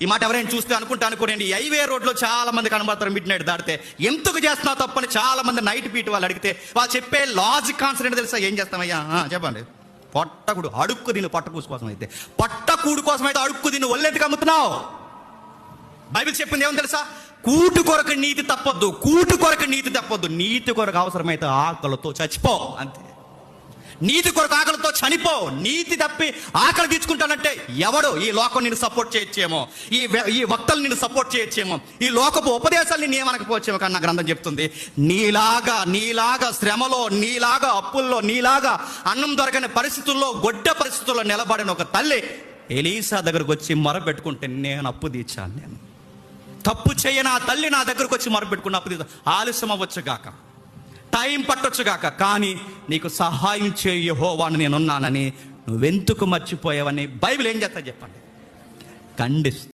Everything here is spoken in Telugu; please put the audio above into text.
ఈ మాట ఎవరైనా చూస్తే అనుకోండి, ఈ హైవే రోడ్లో చాలా మంది కనబడతారు మిడ్ నైట్ దాటితే. ఎందుకు చేస్తున్నావు తప్పని చాలా మంది నైట్ బీట్ వాళ్ళు అడిగితే వాళ్ళు చెప్పే లాజిక్ ఆన్సర్ ఏంటో తెలుసా? ఏం చేస్తామయ్యా చెప్పండి. పొట్టకుడు అడుక్కు తిను, పట్టకూసు కోసం అయితే, పట్టకూడు కోసం అయితే అడుక్కు తిను, ఒళ్ళెందుకు అమ్ముతున్నావు? బైబిల్ చెప్పింది ఏమని తెలుసా? కూటు కొరకు నీతి తప్పొద్దు, కూటు కొరకు నీతి తప్పొద్దు, నీతి కొరకు అవసరమైతే ఆకలితో చచ్చిపో, అంతే. నీతి కొరకు ఆకలితో చనిపో. నీతి తప్పి ఆకలి తీర్చుకుంటానంటే ఎవడు? ఈ లోకం నిన్ను సపోర్ట్ చేయొచ్చేమో, ఈ వక్తలు నిన్ను సపోర్ట్ చేయొచ్చేమో, ఈ లోకపు ఉపదేశాలు నేను ఏమనకపోవచ్చేమో, కానీ నా గ్రంథం చెప్తుంది నీలాగా శ్రమలో, నీలాగా అప్పుల్లో, నీలాగా అన్నం దొరకని పరిస్థితుల్లో, గొడ్డ పరిస్థితుల్లో నిలబడిన ఒక తల్లి ఎలీసా దగ్గరకు వచ్చి మొరపెట్టుకుంటే నేను అప్పు తీర్చాను. నేను తప్పు చేయని ఆ తల్లి నా దగ్గరకు వచ్చి మొరపెట్టుకున్న అప్పు తీర్చా. ఆలస్యం అవ్వచ్చుగాక, టైం పట్టొచ్చుగాక, కానీ నీకు సహాయం చేయ యెహోవాను నేనున్నానని నువ్వెందుకు మర్చిపోయావని బైబిల్ ఏం చేస్తా చెప్పండి? ఖండిస్తుంది.